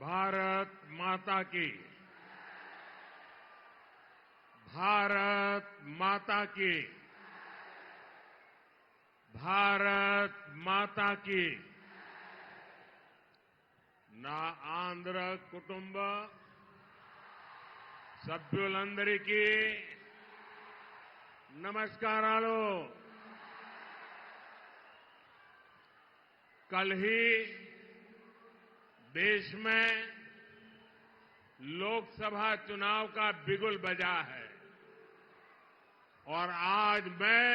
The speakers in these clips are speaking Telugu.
भारत माता की। भारत माता की। भारत माता की। నా ఆంధ్ర కుటుంబ సభ్యులందరికీ నమస్కారాలు। कल ही देश में लोकसभा चुनाव का बिगुल बजा है और आज मैं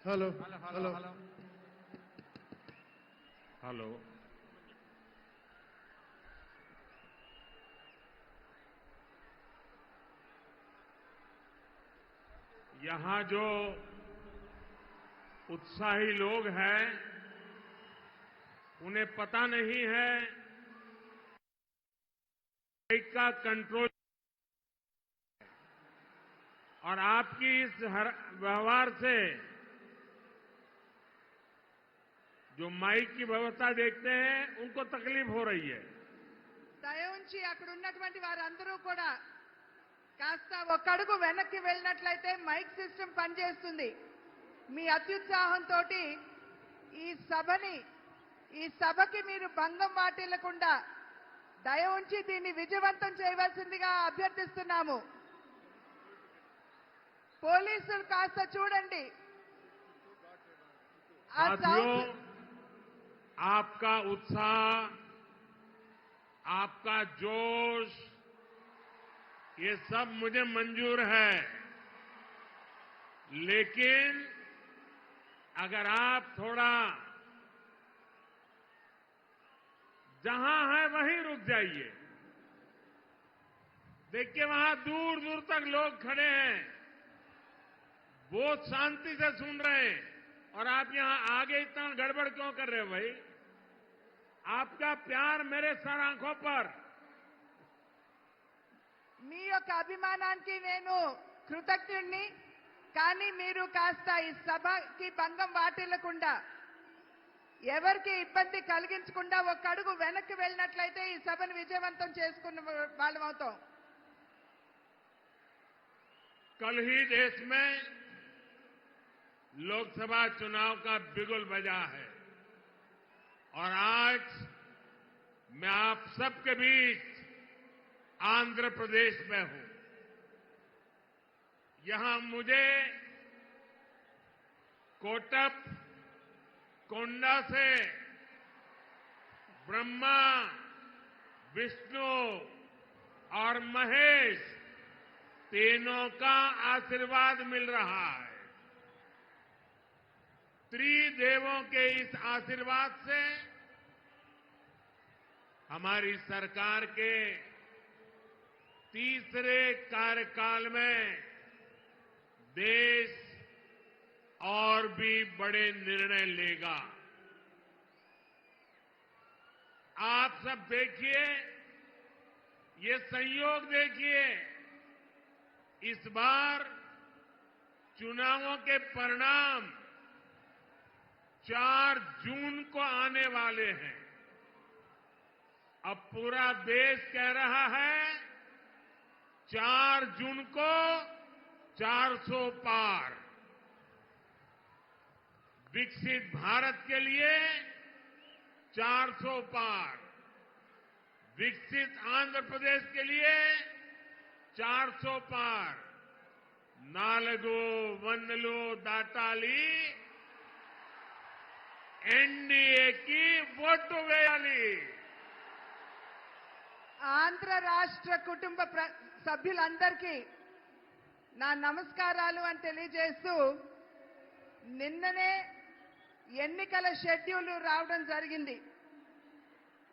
हेलो हेलो। यहां जो उत्साही लोग हैं उन्हें पता नहीं है माइक का कंट्रोल और आपकी इस व्यवहार से जो माइक की व्यवस्था देखते हैं उनको तकलीफ हो रही है। దయ ఉంచి అక్కడ ఉన్నటువంటి వారందరూ కూడా కాస్త ఒక అడుగు వెనక్కి వెళ్ళినట్లయితే మైక్ సిస్టమ్ పనిచేస్తుంది। మీ అత్యుత్సాహంతో ఈ సభకి మీరు భంగం వాటిల్లకుండా దయ ఉంచి దీన్ని విజయవంతం చేయవలసిందిగా అభ్యర్థిస్తున్నాము। పోలీసులు కాస్త చూడండి। साथियों, आपका उत्साह, आपका जोश, ये सब मुझे मंजूर है, लेकिन अगर आप थोड़ा जहां है वहीं रुक जाइए। देखिए वहां दूर दूर तक लोग खड़े हैं, बहुत शांति से सुन रहे हैं और आप यहां आगे इतना गड़बड़ क्यों कर रहे हो भाई? आपका प्यार मेरे सर आंखों पर। మీ యొక్క అభిమానానికి నేను కృతజ్ఞుణ్ణి, కానీ మీరు కాస్త ఈ సభకి భంగం వాటిల్లకుండా ఎవరికి ఇబ్బంది కలిగించకుండా ఒక అడుగు వెనక్కి వెళ్ళినట్లయితే ఈ సభను విజయవంతం చేసుకున్న వాళ్ళం అవుతాం। कल ही देश में लोकसभा चुनाव का बिगुल बजा है और आज मैं आप सबके बीच आंध्र प्रदेश में हूं। यहां मुझे कोटप कोंडा से ब्रह्मा, विष्णु और महेश तीनों का आशीर्वाद मिल रहा है। त्रिदेवों के इस आशीर्वाद से हमारी सरकार के तीसरे कार्यकाल में देश और भी बड़े निर्णय लेगा। आप सब देखिए, ये संयोग देखिए, इस बार चुनावों के परिणाम 4 जून को आने वाले हैं। अब पूरा देश कह रहा है 4 जून को 400 पार। विकसित भारत के लिए 400 पार, विकसित आंध्र प्रदेश के लिए 400 पार। नालगो वंदलो दाताली एनडीए की ఓటు వేయాలి। ఆంధ్ర రాష్ట్ర కుటుంబ సభ్యులందరికీ నా నమస్కారాలు అని తెలియజేస్తూ, నిన్ననే ఎన్నికల షెడ్యూల్ రావడం జరిగింది.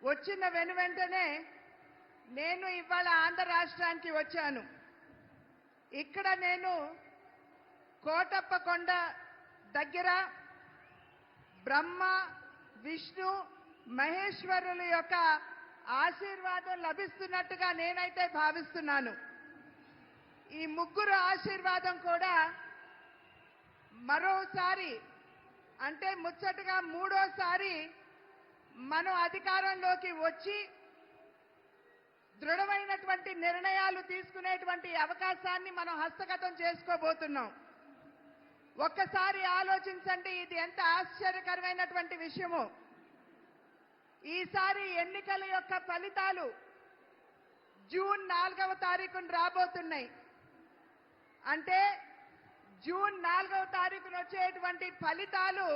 వచ్చిన వెంటనే నేను ఇవాళ ఆంధ్ర రాష్ట్రానికి వచ్చాను. ఇక్కడ నేను కోటప్పకొండ దగ్గర బ్రహ్మ, విష్ణు, మహేశ్వరుల యొక్క ఆశీర్వాదం లభిస్తున్నట్టుగా నేనైతే భావిస్తున్నాను. ఈ ముగ్గురు ఆశీర్వాదం కూడా మరోసారి, అంటే ముచ్చటగా మూడోసారి మనం అధికారంలోకి వచ్చి దృఢమైనటువంటి నిర్ణయాలు తీసుకునేటువంటి అవకాశాన్ని మనం హస్తగతం చేసుకోబోతున్నాం. ఒక్కసారి ఆలోచించండి, ఇది ఎంత ఆశ్చర్యకరమైనటువంటి విషయమో. ఈసారి ఎన్నికల యొక్క ఫలితాలు జూన్ 4వ తారీఖున రాబోతున్నాయి. అంటే జూన్ 4వ తారీఖున వచ్చేటువంటి ఫలితాలు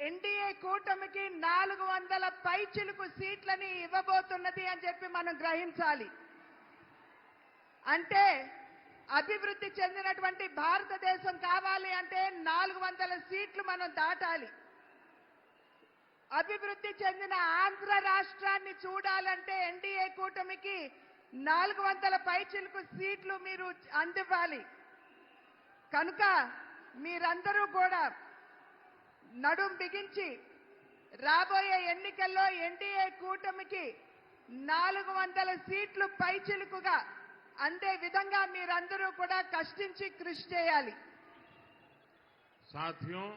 ఎన్డీఏ కూటమికి 400 పైచిలుకు సీట్లని ఇవ్వబోతున్నది అని చెప్పి మనం గ్రహించాలి. అంటే అభివృద్ధి చెందినటువంటి భారతదేశం కావాలి అంటే 400 సీట్లు మనం దాటాలి. అభివృద్ధి చెందిన ఆంధ్ర రాష్ట్రాన్ని చూడాలంటే ఎన్డీఏ కూటమికి 400 పైచిలుకు సీట్లు మీరు అందివ్వాలి. కనుక మీరందరూ కూడా నడుం బిగించి రాబోయే ఎన్నికల్లో ఎన్డీఏ కూటమికి 400 సీట్లు పైచిలుకుగా అందే విధంగా మీరందరూ కూడా కష్టించి కృషి చేయాలి. साथियों,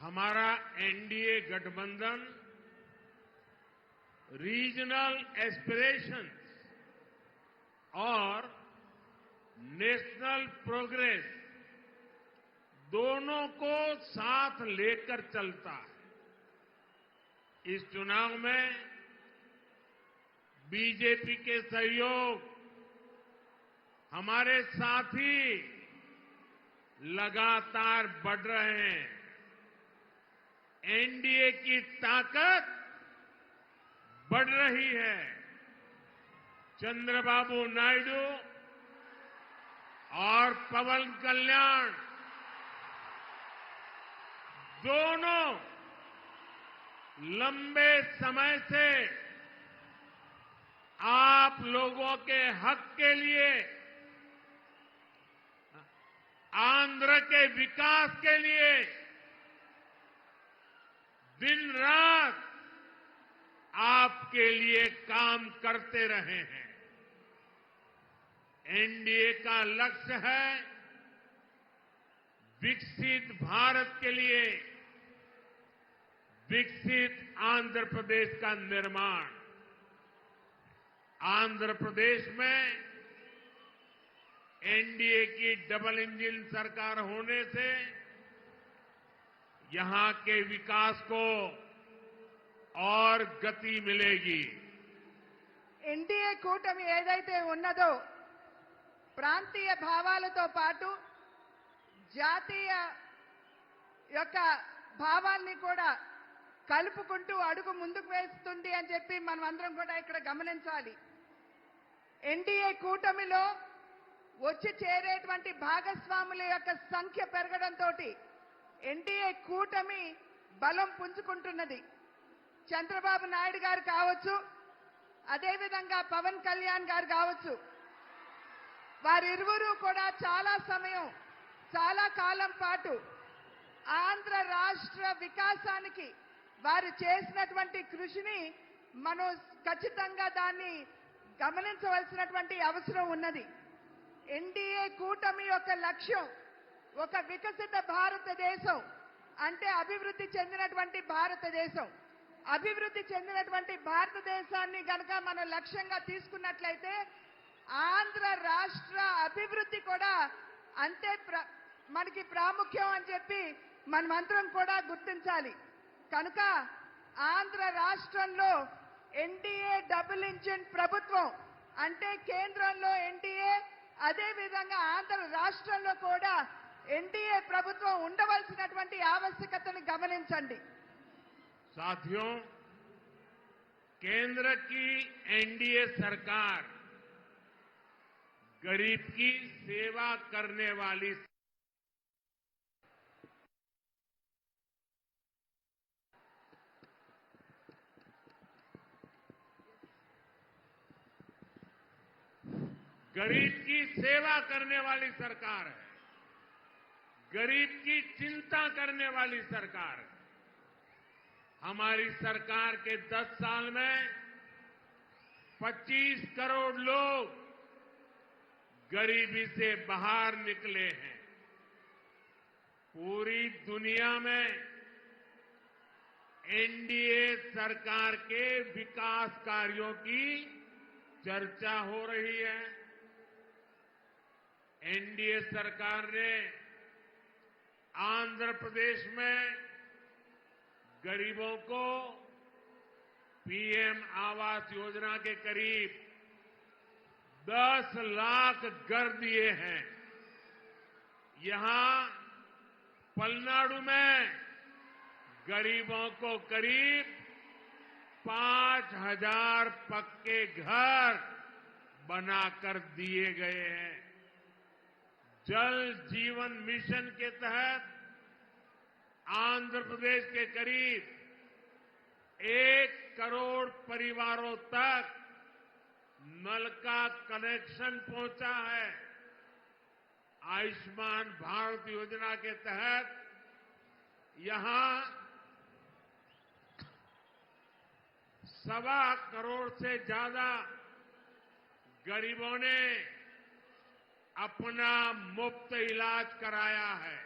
हमारा एनडीए गठबंधन रीजनल एस्पिरेशंस और नेशनल प्रोग्रेस दोनों को साथ लेकर चलता है। इस चुनाव में बीजेपी के सहयोग हमारे साथी लगातार बढ़ रहे हैं। एनडीए की ताकत बढ़ रही है। चंद्रबाबू नायडू और पवन कल्याण दोनों लंबे समय से आप लोगों के हक के लिए, आंध्र के विकास के लिए दिन रात आपके लिए काम करते रहे हैं। एनडीए का लक्ष्य है विकसित भारत के लिए विकसित आंध्र प्रदेश का निर्माण। आंध्र प्रदेश में एनडीए की डबल इंजन सरकार होने से यहां के विकास को और गति मिलेगी। ఎన్డీఏ కూటమి ఏదైతే ఉన్నదో ప్రాంతీయ భావాలతో పాటు జాతీయ యొక్క భావాల్ని కూడా కలుపుకుంటూ అడుగు ముందుకు వేస్తుంది అని చెప్పి మనం అందరం కూడా ఇక్కడ గమనించాలి. ఎన్డీఏ కూటమిలో వచ్చి చేరేటువంటి భాగస్వాముల యొక్క సంఖ్య పెరగడంతో ఎన్డీఏ కూటమి బలం పుంజుకుంటున్నది. చంద్రబాబు నాయుడు గారు కావచ్చు, అదేవిధంగా పవన్ కళ్యాణ్ గారు కావచ్చు, వారిరువురు కూడా చాలా సమయం, చాలా కాలం పాటు ఆంధ్ర రాష్ట్ర వికాసానికి వారు చేసినటువంటి కృషిని మనం ఖచ్చితంగా దాన్ని గమనించవలసినటువంటి అవసరం ఉన్నది. ఎన్డీఏ కూటమి యొక్క లక్ష్యం ఒక వికసిత భారతదేశం, అంటే అభివృద్ధి చెందినటువంటి భారతదేశం. అభివృద్ధి చెందినటువంటి భారతదేశాన్ని గనక మనం లక్ష్యంగా తీసుకున్నట్లయితే ఆంధ్ర రాష్ట్ర అభివృద్ధి కూడా అంతే మనకి ప్రాముఖ్యం అని చెప్పి మనమందరం కూడా గుర్తించాలి. కనుక ఆంధ్ర రాష్ట్రంలో ఎన్డీఏ డబుల్ ఇంజిన్ ప్రభుత్వం, అంటే కేంద్రంలో ఎన్డీఏ, అదేవిధంగా ఆంధ్ర రాష్ట్రంలో కూడా ఎన్డీఏ ప్రభుత్వం ఉండవలసినటువంటి ఆవశ్యకతను గమనించండి. साथियों, केंद्र की एनडीए सरकार गरीब की सेवा करने वाली गरीब की सेवा करने वाली सरकार है, गरीब की चिंता करने वाली सरकार है। हमारी सरकार के 10 साल में 25 करोड़ लोग गरीबी से बाहर निकले हैं। पूरी दुनिया में एनडीए सरकार के विकास कार्यों की चर्चा हो रही है। एनडीए सरकार ने आंध्र प्रदेश में गरीबों को पीएम आवास योजना के करीब 10 लाख घर दिए हैं। यहां पलनाडु में गरीबों को करीब 5,000 पक्के घर बनाकर दिए गए हैं। जल जीवन मिशन के तहत आंध्र प्रदेश के करीब 1 करोड़ परिवारों तक नल का कनेक्शन पहुंचा है। आयुष्मान भारत योजना के तहत यहां 1.25 करोड़ से ज्यादा गरीबों ने अपना मुफ्त इलाज कराया है।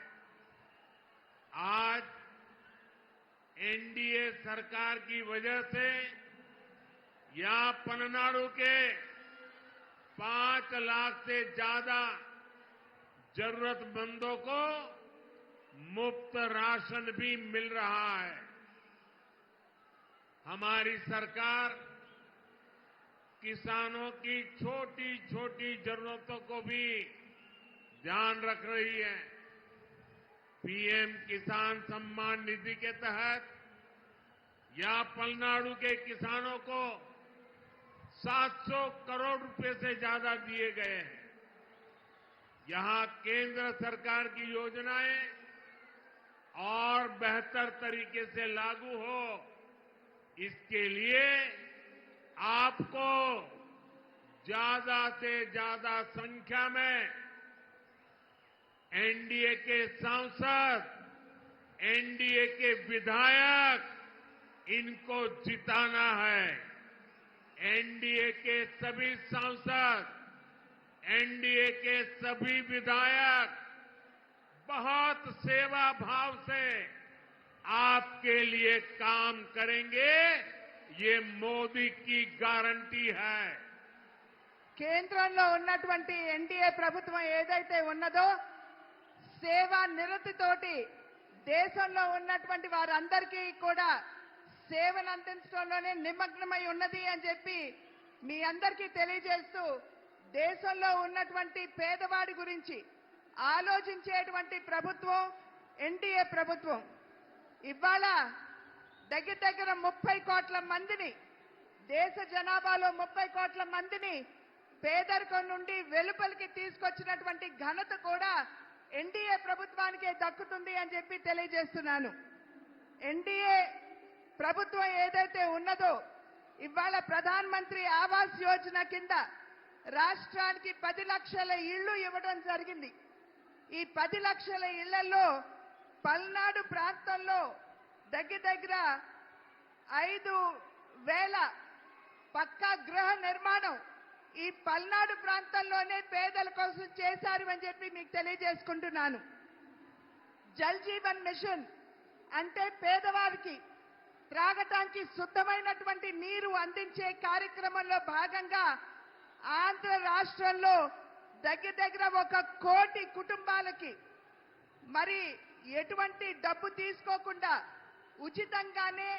आज एनडीए सरकार की वजह से यहां पलनाडु के 5 लाख से ज्यादा जरूरतमंदों को मुफ्त राशन भी मिल रहा है। हमारी सरकार किसानों की छोटी छोटी जरूरतों को भी ध्यान रख रही है। पीएम किसान सम्मान निधि के तहत यहां पलनाडु के किसानों को 700 करोड़ रुपए से ज्यादा दिए गए हैं। यहां केंद्र सरकार की योजनाएं और बेहतर तरीके से लागू हो, इसके लिए आपको ज्यादा से ज्यादा संख्या में एनडीए के सांसद, एनडीए के विधायक, इनको जिताना है। एनडीए के सभी सांसद, एनडीए के सभी विधायक बहुत सेवा भाव से आपके लिए काम करेंगे, ये मोदी की गारंटी है। కేంద్రంలో ఉన్నటువంటి ఎన్డీఏ ప్రభుత్వం ఏదైతే ఉన్నదో సేవా నిరతితోటి దేశంలో ఉన్నటువంటి వారందరికీ కూడా సేవను అందించడంలోనే నిమగ్నమై ఉన్నది అని చెప్పి మీ అందరికీ తెలియజేస్తూ దేశంలో ఉన్నటువంటి పేదవాడి గురించి ఆలోచించేటువంటి ప్రభుత్వం ఎన్డీఏ ప్రభుత్వం. ఇవాళ దగ్గర 30 కోట్ల మందిని, దేశ జనాభాలో 30 కోట్ల మందిని పేదరికం నుండి వెలుపలికి తీసుకొచ్చినటువంటి ఘనత కూడా ఎన్డీఏ ప్రభుత్వానికే దక్కుతుంది అని చెప్పి తెలియజేస్తున్నాను. ఎన్డీఏ ప్రభుత్వం ఏదైతే ఉన్నదో ఇవాళ ప్రధాన్ మంత్రి ఆవాస్ యోజన కింద రాష్ట్రానికి 10 లక్షల ఇళ్లు ఇవ్వడం జరిగింది. ఈ 10 లక్షల ఇళ్లలో పల్నాడు ప్రాంతంలో దగ్గర 5,000 పక్కా గృహ నిర్మాణం ఈ పల్నాడు ప్రాంతంలోనే పేదల కోసం చేశారు అని చెప్పి మీకు తెలియజేసుకుంటున్నాను. జల్ జీవన్ మిషన్ అంటే పేదవారికి త్రాగటానికి శుద్ధమైనటువంటి నీరు అందించే కార్యక్రమంలో భాగంగా ఆంధ్ర రాష్ట్రంలో దగ్గర 1 కోటి కుటుంబాలకి మరి ఎటువంటి డబ్బు తీసుకోకుండా ఉచితంగానే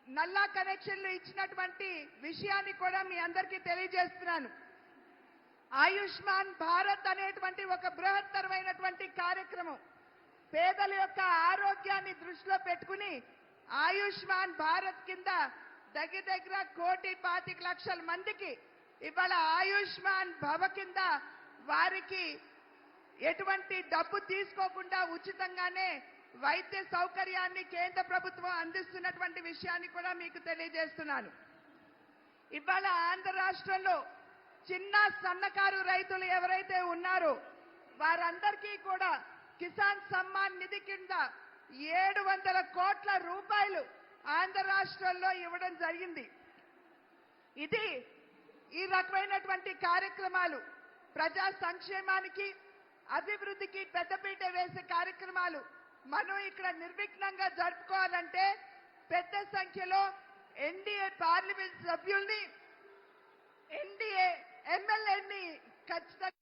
నల్లా కనెక్షన్లు ఇచ్చినటువంటి విషయాన్ని కూడా మీ అందరికీ తెలియజేస్తున్నాను. ఆయుష్మాన్ భారత్ అనేటువంటి ఒక బృహత్తరమైనటువంటి కార్యక్రమం పేదల యొక్క ఆరోగ్యాన్ని దృష్టిలో పెట్టుకుని ఆయుష్మాన్ భారత్ కింద దగ్గర 1,25,00,000 మందికి ఇవాళ ఆయుష్మాన్ భవ కింద వారికి ఎటువంటి డబ్బు తీసుకోకుండా ఉచితంగానే వైద్య సౌకర్యాన్ని కేంద్ర ప్రభుత్వం అందిస్తున్నటువంటి విషయాన్ని కూడా మీకు తెలియజేస్తున్నాను. ఇవాళ ఆంధ్ర రాష్ట్రంలో చిన్న సన్నకారు రైతులు ఎవరైతే ఉన్నారో వారందరికీ కూడా కిసాన్ సమ్మాన్ నిధి కింద 700 కోట్ల రూపాయలు ఆంధ్ర రాష్ట్రంలో ఇవ్వడం జరిగింది. ఇది ఈ రకమైనటువంటి కార్యక్రమాలు ప్రజా సంక్షేమానికి అభివృద్ధికి పెద్దపీట వేసే కార్యక్రమాలు మనం ఇక్కడ నిర్విఘ్నంగా జరుపుకోవాలంటే పెద్ద సంఖ్యలో ఎన్డీఏ పార్లమెంట్ సభ్యుల్ని, ఎన్డీఏ ఎమ్మెల్యేని ఖచ్చితంగా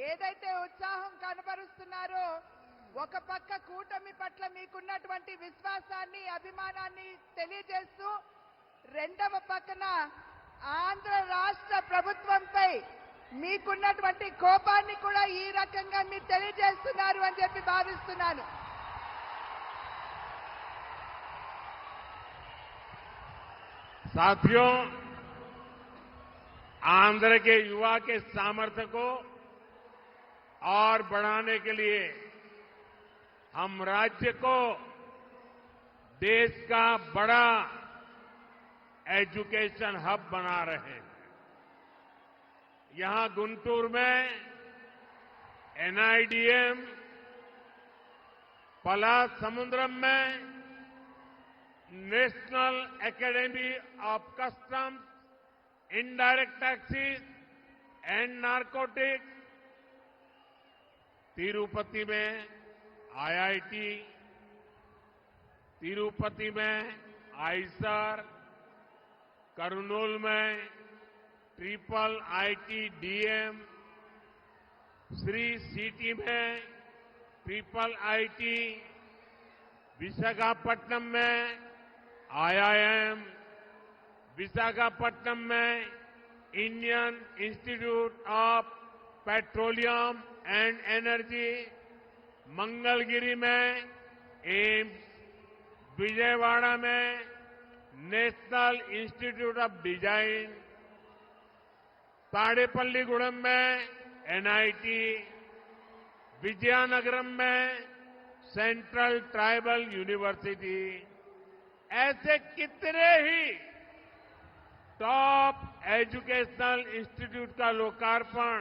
ఏదైతే ఉత్సాహం కనబరుస్తున్నారో ఒక పక్క కూటమి పట్ల మీకున్నటువంటి విశ్వాసాన్ని అభిమానాన్ని తెలియజేస్తూ రెండవ పక్కన ఆంధ్ర రాష్ట్ర ప్రభుత్వంపై మీకున్నటువంటి కోపాన్ని కూడా ఈ రకంగా మీరు తెలియజేస్తున్నారు అని చెప్పి భావిస్తున్నాను. साथियों, आंध्र के युवा के सामर्थ्य को और बढ़ाने के लिए हम राज्य को देश का बड़ा एजुकेशन हब बना रहे हैं। यहां गुंटूर में NIDM, पलासमुद्रम में national academy of customs, indirect taxes and narcotics, Tirupati में IIT, तिरुपति में आईसर, कर्नूल में IIT-DM, श्री सिटी में IIT, विशाखापट्टनम में IIM, विशाखापट्टनम में Indian institute of petroleum and energy, Mangalagiri में एम्स, विजयवाड़ा में national institute of design, Tadepalligudem में NIT, विजयनगरम में सेंट्रल ट्राइबल यूनिवर्सिटी, ऐसे कितने ही टॉप एजुकेशनल इंस्टीट्यूट का लोकार्पण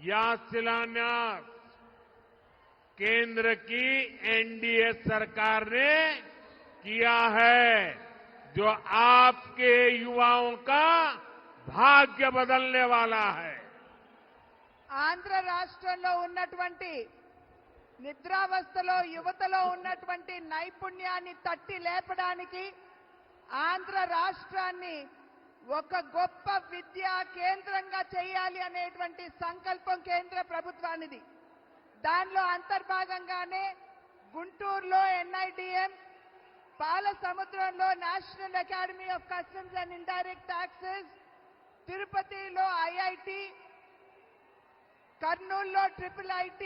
या शिलान्यास केंद्र की NDA सरकार ने किया है, जो आपके युवाओं का भाग्य बदलने वाला है। ఆంధ్ర రాష్ట్రంలో ఉన్నటువంటి నిద్రావస్థలో యువతలో ఉన్నటువంటి నైపుణ్యాన్ని తట్టి లేపడానికి ఆంధ్ర రాష్ట్రాన్ని ఒక గొప్ప విద్యా కేంద్రంగా చేయాలి అనేటువంటి సంకల్పం కేంద్ర ప్రభుత్వానిది. దానిలో అంతర్భాగంగానే గుంటూరులో NIDM, పాలసముద్రంలో national academy of customs and indirect taxes, తిరుపతిలో IIT, కర్నూలులో IIIT,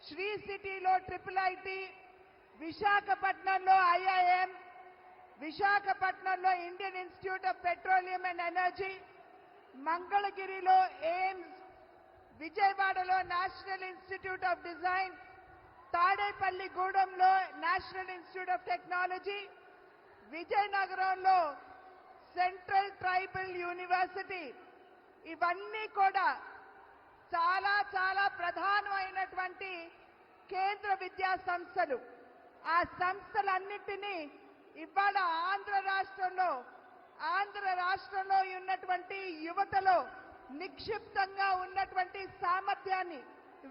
శ్రీ సిటీలో IIIT, విశాఖపట్నంలో IIM, విశాఖపట్నంలో Indian institute of petroleum and energy, మంగళగిరిలో ఎయిమ్స్, విజయవాడలో నేషనల్ ఇన్స్టిట్యూట్ ఆఫ్ డిజైన్, తాడేపల్లిగూడెంలో నేషనల్ ఇన్స్టిట్యూట్ ఆఫ్ టెక్నాలజీ, విజయనగరంలో సెంట్రల్ ట్రైబల్ యూనివర్సిటీ, ఇవన్నీ కూడా చాలా చాలా ప్రధానమైనటువంటి కేంద్ర విద్యా సంస్థలు. ఆ సంస్థలన్నింటినీ ఇవాళ ఆంధ్ర రాష్ట్రంలో ఉన్నటువంటి యువతలో నిక్షిప్తంగా ఉన్నటువంటి సామర్థ్యాన్ని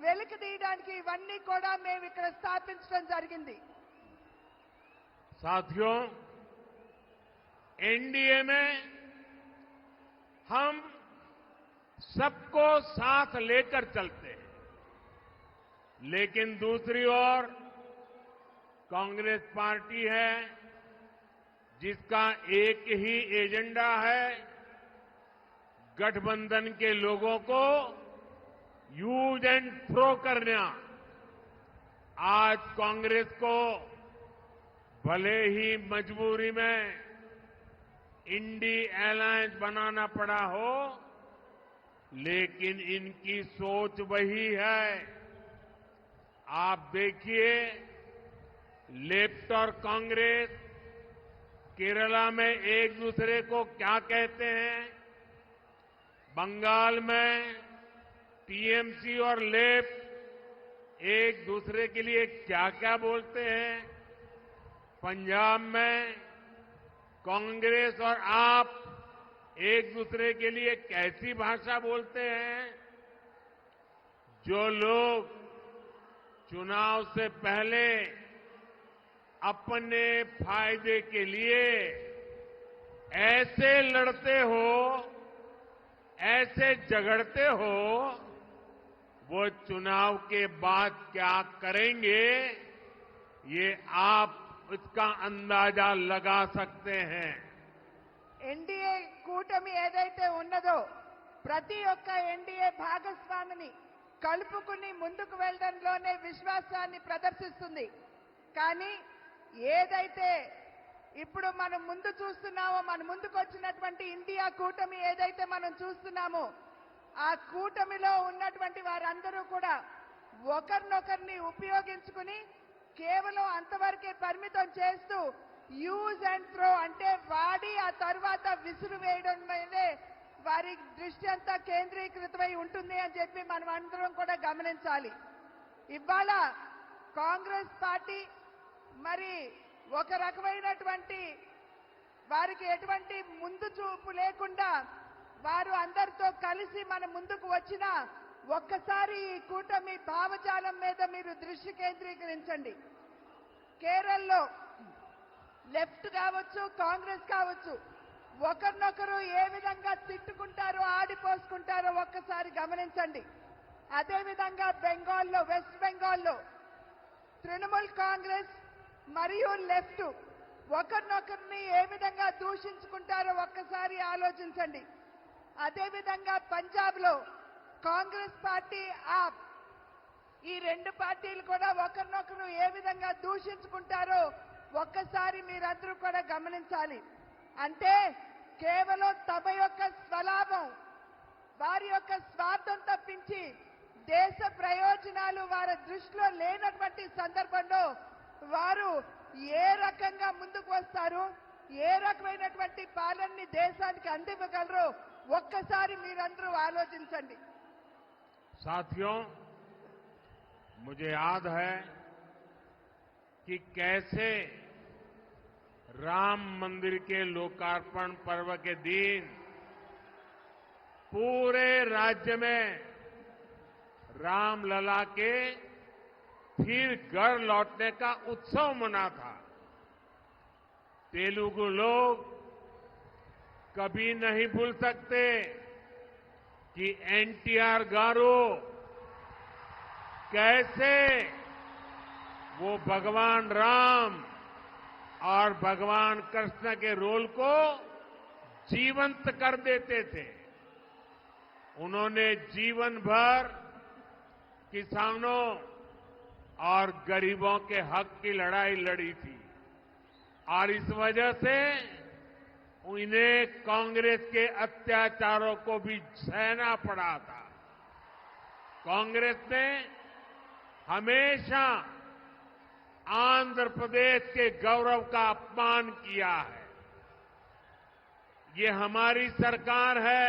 వెలికి తీయడానికి ఇవన్నీ కూడా మేము ఇక్కడ స్థాపించడం జరిగింది. साथियों, NDA में हम सबको साथ लेकर चलते हैं, लेकिन दूसरी ओर कांग्रेस पार्टी है जिसका एक ही एजेंडा है, गठबंधन के लोगों को यूज एंड थ्रो करना। आज कांग्रेस को भले ही मजबूरी में इंडी अलायंस बनाना पड़ा हो, लेकिन इनकी सोच वही है। आप देखिए, लेफ्ट और कांग्रेस केरला में एक दूसरे को क्या कहते हैं, बंगाल में टीएमसी और लेफ्ट एक दूसरे के लिए क्या क्या बोलते हैं, पंजाब में कांग्रेस और आप एक दूसरे के लिए कैसी भाषा बोलते हैं। जो लोग चुनाव से पहले अपने फायदे के लिए ऐसे लड़ते हो, ऐसे झगड़ते हो, वो चुनाव के बाद क्या करेंगे, ये आप इसका अंदाजा लगा सकते हैं। ఎన్డీఏ కూటమి ఏదైతే ఉన్నదో ప్రతి ఒక్క ఎన్డీఏ భాగస్వామిని కలుపుకుని ముందుకు వెళ్ళడంలోనే విశ్వాసాన్ని ప్రదర్శిస్తుంది. కానీ ఏదైతే ఇప్పుడు మనం ముందు చూస్తున్నామో, మన ముందుకు వచ్చినటువంటి ఇండియా కూటమి ఏదైతే మనం చూస్తున్నామో, ఆ కూటమిలో ఉన్నటువంటి వారందరూ కూడా ఒకరినొకరిని ఉపయోగించుకుని కేవలం అంతవరకే పరిమితం చేస్తూ యూజ్ అండ్ త్రో అంటే వాడి ఆ తర్వాత విసురు వేయడం మీదే వారి దృష్టి అంతా కేంద్రీకృతమై ఉంటుంది అని చెప్పి మనం అందరం కూడా గమనించాలి. ఇవాళ కాంగ్రెస్ పార్టీ మరి ఒక రకమైనటువంటి వారికి ఎటువంటి ముందు చూపు లేకుండా వారు అందరితో కలిసి మన ముందుకు వచ్చిన ఒక్కసారి ఈ కూటమి భావజాలం మీద మీరు దృష్టి కేంద్రీకరించండి. కేరళలో లెఫ్ట్ కావచ్చు, కాంగ్రెస్ కావచ్చు, ఒకరినొకరు ఏ విధంగా తిట్టుకుంటారో, ఆడిపోసుకుంటారో ఒక్కసారి గమనించండి. అదేవిధంగా బెంగాల్లో, వెస్ట్ బెంగాల్లో తృణమూల్ కాంగ్రెస్ మరియు లెఫ్ట్ ఒకరినొకరిని ఏ విధంగా దూషించుకుంటారో ఒక్కసారి ఆలోచించండి. అదేవిధంగా పంజాబ్ లో కాంగ్రెస్ పార్టీ, ఆప్ ఈ రెండు పార్టీలు కూడా ఒకరినొకరు ఏ విధంగా దూషించుకుంటారో ఒక్కసారి మీరందరూ కూడా గమనించాలి. అంటే కేవలం తమ యొక్క స్వలాభం, వారి యొక్క స్వార్థం తప్పించి దేశ ప్రయోజనాలు వారి దృష్టిలో లేనటువంటి సందర్భంలో వారు ఏ రకంగా ముందుకు వస్తారు, ఏ రకమైనటువంటి పాలనని దేశానికి అందివ్వగలరో ఒక్కసారి మీరందరూ ఆలోచించండి. साथियों, मुझे याद है कि कैसे राम मंदिर के लोकार्पण पर्व के दिन पूरे राज्य में रामलला के फिर घर लौटने का उत्सव मना था। तेलुगु लोग कभी नहीं भूल सकते कि एनटीआर गारू कैसे वो भगवान राम और भगवान कृष्ण के रोल को जीवंत कर देते थे। उन्होंने जीवन भर किसानों और गरीबों के हक की लड़ाई लड़ी थी और इस वजह से उन्हें कांग्रेस के अत्याचारों को भी सहना पड़ा था। कांग्रेस ने हमेशा आंध्र प्रदेश के गौरव का अपमान किया है। ये हमारी सरकार है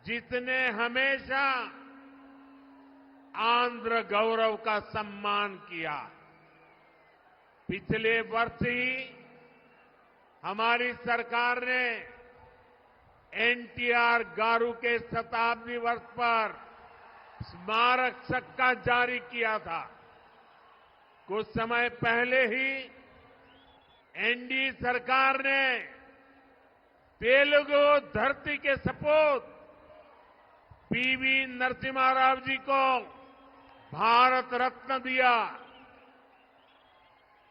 जिसने हमेशा आंध्र गौरव का सम्मान किया। पिछले वर्ष ही हमारी सरकार ने एनटीआर गारू के शताब्दी वर्ष पर स्मारक सिक्का जारी किया था। कुछ समय पहले ही एनडीए सरकार ने तेलुगु धरती के सपूत पीवी नरसिम्हा राव जी को भारत रत्न दिया।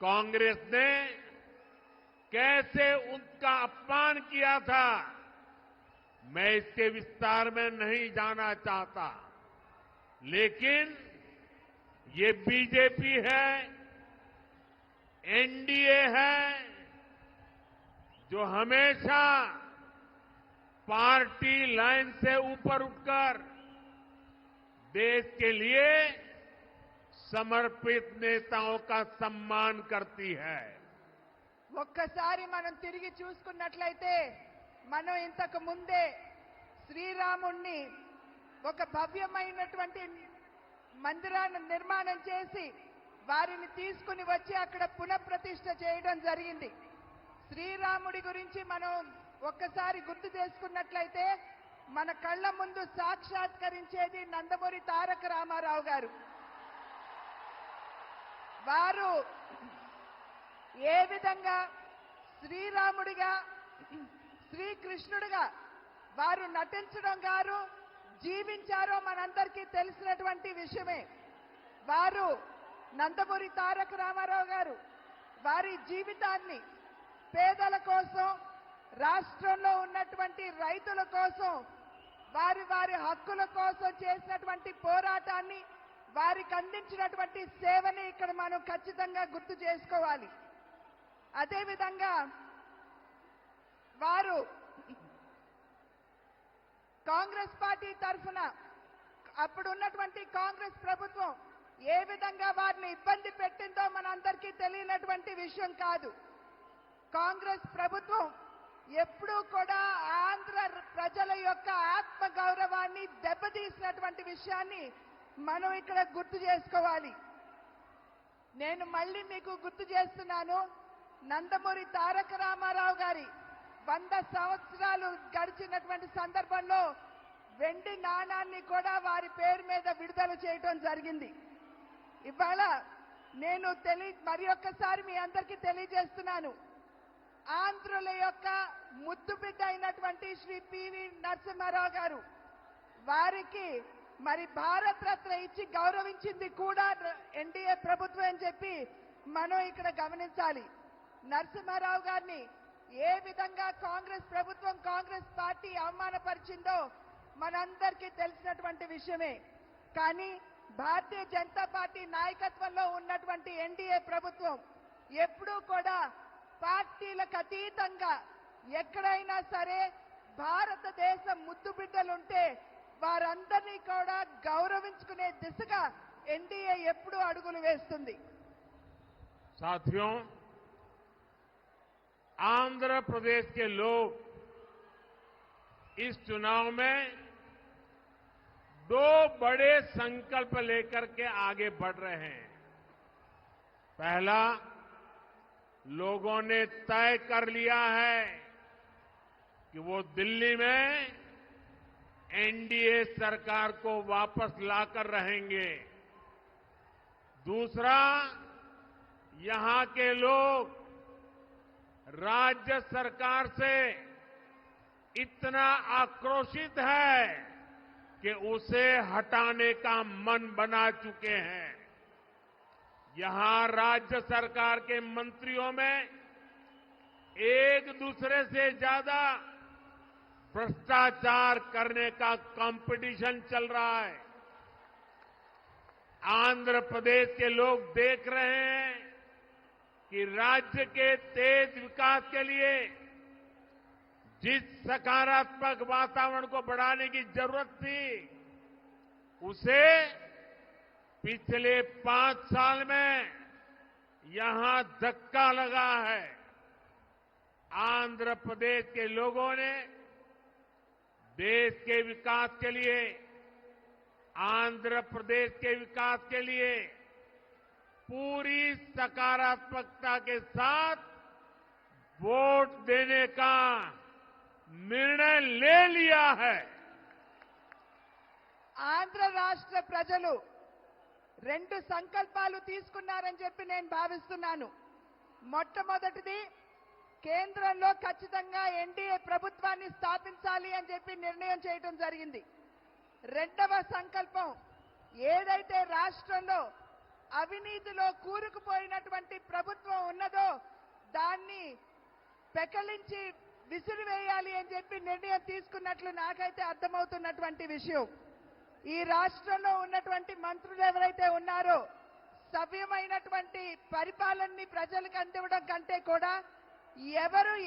कांग्रेस ने कैसे उनका अपमान किया था, मैं इसके विस्तार में नहीं जाना चाहता, लेकिन ये बीजेपी है, एनडीए है, जो हमेशा पार्टी लाइन से ऊपर उठकर देश के लिए समर्पित नेताओं का सम्मान करती है। ఒక్కసారి మనం తిరిగి చూసుకున్నట్లయితే మనం ఇంతకు ముందే శ్రీరాముణ్ణి ఒక భవ్యమైనటువంటి మందిరాన్ని నిర్మాణం చేసి వారిని తీసుకుని వచ్చి అక్కడ పునఃప్రతిష్ఠ చేయడం జరిగింది. శ్రీరాముడి గురించి మనం ఒక్కసారి గుర్తు చేసుకున్నట్లయితే మన కళ్ళ ముందు సాక్షాత్కరించేది నందమూరి తారక రామారావు గారు. వారు ఏ విధంగా శ్రీరాముడిగా, శ్రీకృష్ణుడిగా వారు నటించడం గారు, జీవించారో మనందరికీ తెలిసినటువంటి విషయమే. వారు నందమూరి తారక రామారావు గారు వారి జీవితాన్ని పేదల కోసం, రాష్ట్రంలో ఉన్నటువంటి రైతుల కోసం, వారి వారి హక్కుల కోసం చేసినటువంటి పోరాటాన్ని, వారికి అందించినటువంటి సేవని ఇక్కడ మనం ఖచ్చితంగా గుర్తు చేసుకోవాలి. అదేవిధంగా వారు కాంగ్రెస్ పార్టీ తరఫున అప్పుడు ఉన్నటువంటి కాంగ్రెస్ ప్రభుత్వం ఏ విధంగా వారిని ఇబ్బంది పెట్టిందో మనందరికీ తెలియనటువంటి విషయం కాదు. కాంగ్రెస్ ప్రభుత్వం ఎప్పుడూ కూడా ఆంధ్ర ప్రజల యొక్క ఆత్మ గౌరవాన్ని దెబ్బతీసినటువంటి విషయాన్ని మనం ఇక్కడ గుర్తు చేసుకోవాలి. నేను మళ్ళీ మీకు గుర్తు చేస్తున్నాను, నందమూరి తారక రామారావు గారి 100 సంవత్సరాలు గడిచినటువంటి సందర్భంలో వెండి నాణాన్ని కూడా వారి పేరు మీద విడుదల చేయడం జరిగింది. ఇవాళ నేను మరి ఒక్కసారి మీ అందరికీ తెలియజేస్తున్నాను, ఆంధ్రుల యొక్క ముద్దు బిడ్డ అయినటువంటి శ్రీ పివి నరసింహారావు గారు వారికి మరి భారత రత్న ఇచ్చి గౌరవించింది కూడా ఎన్డీఏ ప్రభుత్వం అని చెప్పి మనం ఇక్కడ గమనించాలి. నరసింహారావు గారిని ఏ విధంగా కాంగ్రెస్ ప్రభుత్వం, కాంగ్రెస్ పార్టీ అవమానపరిచిందో మనందరికీ తెలిసినటువంటి విషయమే. కానీ భారతీయ జనతా పార్టీ నాయకత్వంలో ఉన్నటువంటి ఎన్డీఏ ప్రభుత్వం ఎప్పుడూ కూడా పార్టీలకు అతీతంగా ఎక్కడైనా సరే భారతదేశం ముద్దు బిడ్డలుంటే వారందరినీ కూడా గౌరవించుకునే దిశగా ఎన్డీఏ ఎప్పుడూ అడుగులు వేస్తుంది. साथियों, आंध्र प्रदेश के लोग इस चुनाव में 2 बड़े संकल्प लेकर के आगे बढ़ रहे हैं। पहला, लोगों ने तय कर लिया है कि वो दिल्ली में एनडीए सरकार को वापस लाकर रहेंगे। दूसरा, यहां के लोग राज्य सरकार से इतना आक्रोशित है कि उसे हटाने का मन बना चुके हैं। यहां राज्य सरकार के मंत्रियों में एक दूसरे से ज्यादा भ्रष्टाचार करने का कंपटीशन चल रहा है। आंध्र प्रदेश के लोग देख रहे हैं कि राज्य के तेज विकास के लिए जिस सकारात्मक वातावरण को बढ़ाने की जरूरत थी, उसे पिछले 5 साल में यहां धक्का लगा है। आंध्र प्रदेश के लोगों ने देश के विकास के लिए, आंध्र प्रदेश के विकास के लिए पूरी सकारात्मकता के साथ वोट देने का निर्णय ले लिया है। ఆంధ్ర రాష్ట్ర ప్రజలు 2 సంకల్పాలు తీసుకున్నారని చెప్పి నేను భావిస్తున్నాను. మొట్టమొదటిది, కేంద్రంలో ఖచ్చితంగా ఎన్డీఏ ప్రభుత్వాన్ని స్థాపించాలి అని చెప్పి నిర్ణయం చేయడం జరిగింది. రెండవ సంకల్పం, ఏదైతే రాష్ట్రంలో అవినీతిలో కూరుకుపోయినటువంటి ప్రభుత్వం ఉన్నదో దాన్ని పెకలించి విసిరివేయాలి అని చెప్పి నిర్ణయం తీసుకున్నట్లు నాకైతే అర్థమవుతున్నటువంటి విషయం. ఈ రాష్ట్రంలో ఉన్నటువంటి మంత్రులు ఎవరైతే ఉన్నారో సవ్యమైనటువంటి పరిపాలనని ప్రజలకు అందివ్వడం కంటే కూడా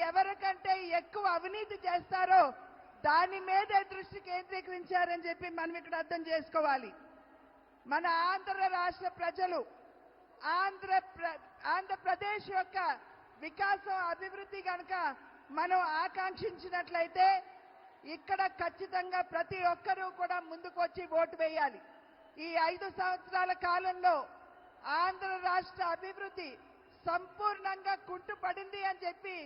ఎవరికంటే ఎక్కువ అవినీతి చేస్తారో దాని మీదే దృష్టి కేంద్రీకరించారని చెప్పి మనం ఇక్కడ అర్థం చేసుకోవాలి. మన ఆంధ్ర రాష్ట్ర ప్రజలు ఆంధ్రప్రదేశ్ యొక్క వికాసం, అభివృద్ధి కనుక మనం ఆకాంక్షించినట్లయితే ఇక్కడ ఖచ్చితంగా ప్రతి ఒక్కరూ కూడా ముందుకు వచ్చి ఓటు వేయాలి. ఈ 5 సంవత్సరాల కాలంలో ఆంధ్ర రాష్ట్ర అభివృద్ధి సంపూర్ణంగా కుంటుపడింది అని చెప్పి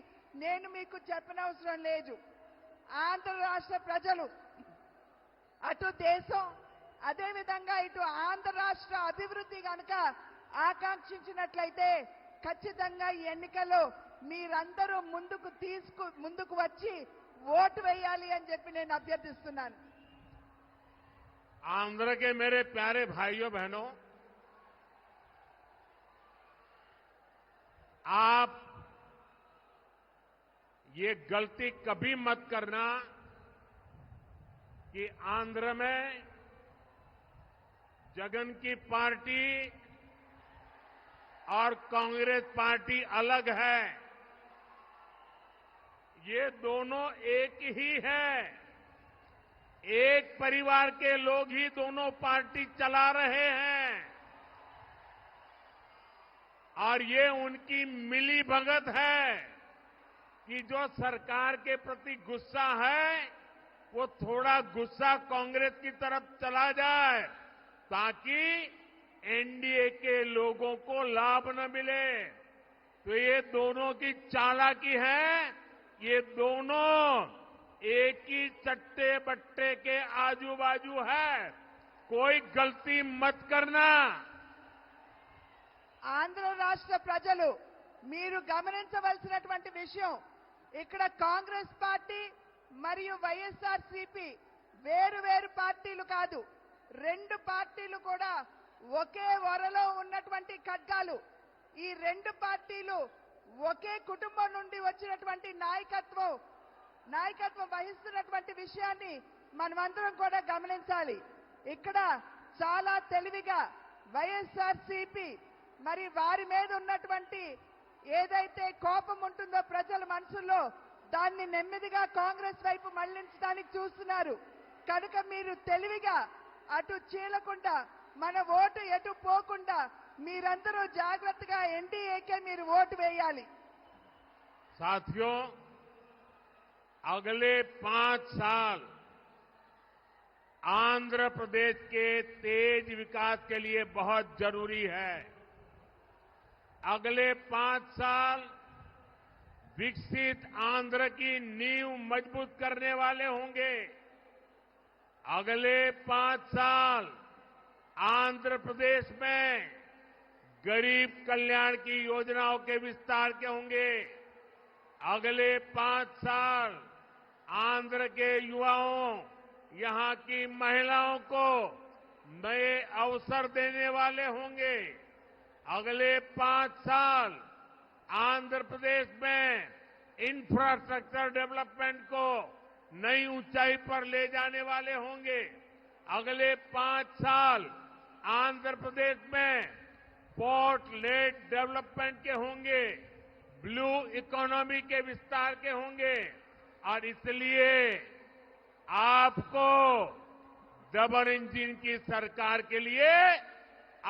నేను మీకు చెప్పనవసరం లేదు. ఆంధ్ర రాష్ట్ర ప్రజలు అటు దేశం, అదేవిధంగా ఇటు ఆంధ్ర రాష్ట్ర అభివృద్ధి కనుక ఆకాంక్షించినట్లయితే ఖచ్చితంగా ఈ ఎన్నికల్లో మీరందరూ ముందుకు వచ్చి ఓటు వేయాలి అని చెప్పి నేను అభ్యర్థిస్తున్నాను. आंध्र के मेरे प्यारे भाइयों बहनों, आप ये गलती कभी मत करना कि आंध्र में जगन की पार्टी और कांग्रेस पार्टी अलग है। ये दोनों एक ही है। एक परिवार के लोग ही दोनों पार्टी चला रहे हैं और ये उनकी मिली भगत है कि जो सरकार के प्रति गुस्सा है वो थोड़ा गुस्सा कांग्रेस की तरफ चला जाए ताकि एनडीए के लोगों को लाभ न मिले। तो ये दोनों की चालाकी है। ये दोनों एक ही चट्टे बट्टे के आजू बाजू है। कोई गलती मत करना। ఆంధ్ర రాష్ట్ర ప్రజలు మీరు గమనించవలసినటువంటి విషయం, ఇక్కడ కాంగ్రెస్ పార్టీ మరియు వైఎస్ఆర్సీపీ వేరు వేరు పార్టీలు కాదు. రెండు పార్టీలు కూడా ఒకే వరలో ఉన్నటువంటి ఖడ్గాలు. ఈ రెండు పార్టీలు ఒకే కుటుంబం నుండి వచ్చినటువంటి నాయకత్వం వహిస్తున్నటువంటి విషయాన్ని మనమందరం కూడా గమనించాలి. ఇక్కడ చాలా తెలివిగా వైఎస్ఆర్సీపీ మరి వారి మీద ఉన్నటువంటి ఏదైతే కోపం ఉంటుందో ప్రజల మనసుల్లో దాన్ని నెమ్మదిగా కాంగ్రెస్ వైపు మళ్లించడానికి చూస్తున్నారు. కనుక మీరు తెలివిగా అటు చీలకుండా మన ఓటు ఎటు పోకుండా మీరందరూ జాగ్రత్తగా ఎన్డీఏకే మీరు ఓటు వేయాలి. साथियों, अगले 5 साल आंध्र प्रदेश के तेज विकास के लिए बहुत जरूरी है। अगले 5 साल विकसित आंध्र की नींव मजबूत करने वाले होंगे। अगले 5 साल आंध्र प्रदेश में गरीब कल्याण की योजनाओं के विस्तार के होंगे। अगले 5 साल आंध्र के युवाओं, यहां की महिलाओं को नए अवसर देने वाले होंगे। अगले 5 साल आंध्र प्रदेश में इंफ्रास्ट्रक्चर डेवलपमेंट को नई ऊंचाई पर ले जाने वाले होंगे। अगले 5 साल आंध्र प्रदेश में पोर्ट लेड डेवलपमेंट के होंगे, ब्लू इकोनॉमी के विस्तार के होंगे। और इसलिए आपको डबल इंजन की सरकार के लिए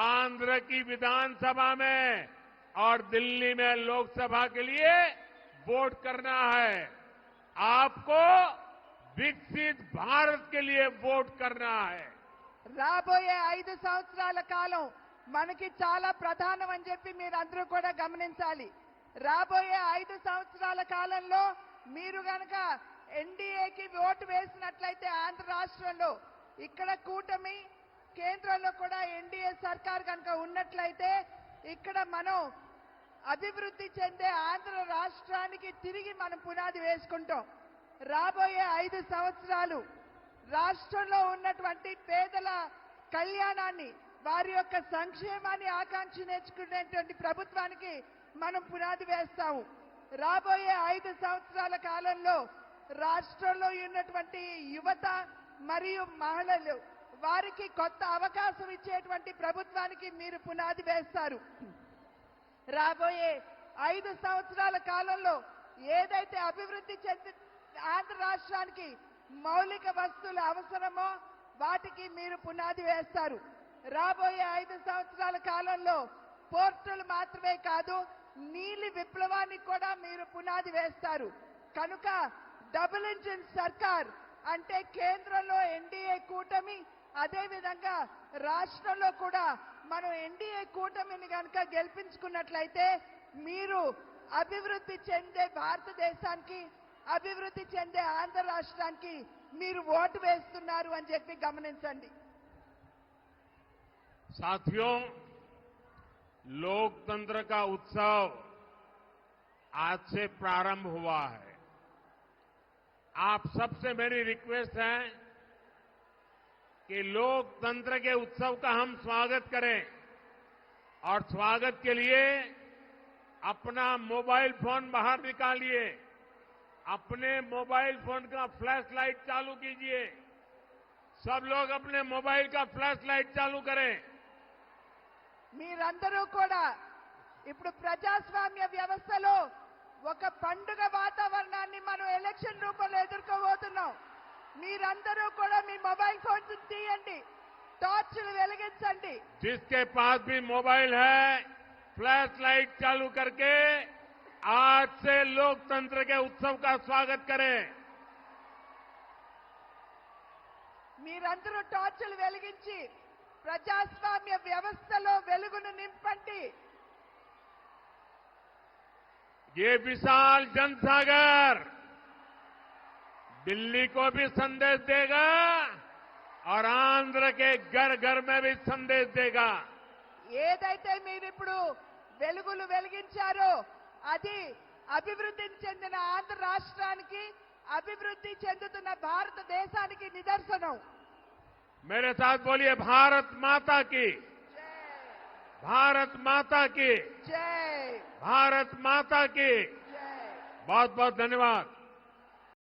आंध्र की विधानसभा में और दिल्ली में लोकसभा के लिए वोट करना है। आपको विकसित भारत के लिए वोट करना है। రాబోయే 5 సంవత్సరాల కాలం మనకి చాలా ప్రధానమని చెప్పి మీరందరూ కూడా గమనించాలి. రాబోయే 5 సంవత్సరాల కాలంలో మీరు గనక ఎన్డీఏకి ఓటు వేసినట్లయితే ఆంధ్ర రాష్ట్రంలో ఇక్కడ కూటమి, కేంద్రంలో కూడా ఎన్డీఏ సర్కార్ కనుక ఉన్నట్లయితే ఇక్కడ మనం అభివృద్ధి చెందే ఆంధ్ర రాష్ట్రానికి తిరిగి మనం పునాది వేసుకుంటాం. రాబోయే 5 సంవత్సరాలు రాష్ట్రంలో ఉన్నటువంటి పేదల కళ్యాణాన్ని, వారి యొక్క సంక్షేమాన్ని ఆకాంక్షించుకునేటువంటి ప్రభుత్వానికి మనం పునాది వేస్తాము. రాబోయే 5 సంవత్సరాల కాలంలో రాష్ట్రంలో ఉన్నటువంటి యువత మరియు మహిళలు వారికి కొత్త అవకాశం ఇచ్చేటువంటి ప్రభుత్వానికి మీరు పునాది వేస్తారు. రాబోయే 5 సంవత్సరాల కాలంలో ఏదైతే అభివృద్ధి చెంది ఆంధ్ర రాష్ట్రానికి మౌలిక వస్తువులు అవసరమో వాటికి మీరు పునాది వేస్తారు. రాబోయే 5 సంవత్సరాల కాలంలో పోర్టులు మాత్రమే కాదు, నీలి విప్లవానికి కూడా మీరు పునాది వేస్తారు. కనుక డబుల్ ఇంజిన్ సర్కార్ అంటే కేంద్రంలో ఎన్డీఏ కూటమి, అదేవిధంగా రాష్ట్రంలో కూడా మనం ఎన్డీఏ కూటమిని కనుక గెలిపించుకున్నట్లయితే మీరు అభివృద్ధి చెందే భారతదేశానికి, అభివృద్ధి చెందే ఆంధ్ర రాష్ట్రానికి మీరు ఓటు వేస్తున్నారు అని చెప్పి గమనించండి. साथियों, लोकतंत्र का उत्सव आज से प्रारंभ हुआ है। आप सबसे मेरी रिक्वेस्ट है कि लोकतंत्र के उत्सव का हम स्वागत करें और स्वागत के लिए अपना मोबाइल फोन बाहर निकालिए, अपने मोबाइल फोन का फ्लैश लाइट चालू कीजिए। सब लोग अपने मोबाइल का फ्लैश लाइट चालू करें। మీరందరూ కూడా ఇప్పుడు ప్రజాస్వామ్య వ్యవస్థలో ఒక పండుగ వాతావరణాన్ని మనం ఎలక్షన్ రూపంలో ఎదుర్కోబోతున్నాం. మీరందరూ కూడా మీ మొబైల్ ఫోన్స్ తీయండి, టార్చ్లు వెలిగించండి. जिसके पास भी मोबाइल है फ्लैश लाइट चालू करके आज से लोकतंत्र के उत्सव का स्वागत करें। మీరందరూ టార్చ్లు వెలిగించి ప్రజాస్వామ్య వ్యవస్థలో వెలుగును నింపండి. ये विशाल जनसागर दिल्ली को भी संदेश देगा और आंध्र के घर घर में भी संदेश देगा। ఏదైతే మీరు ఇప్పుడు వెలుగులు వెలిగించారో అది అభివృద్ధి చెందిన ఆంధ్ర రాష్ట్రానికి, అభివృద్ధి చెందుతున్న భారతదేశానికి నిదర్శనం. मेरे साथ बोलिए भारत माता की, भारत माता की, జై भारत माता की। జై. बहुत बहुत धन्यवाद।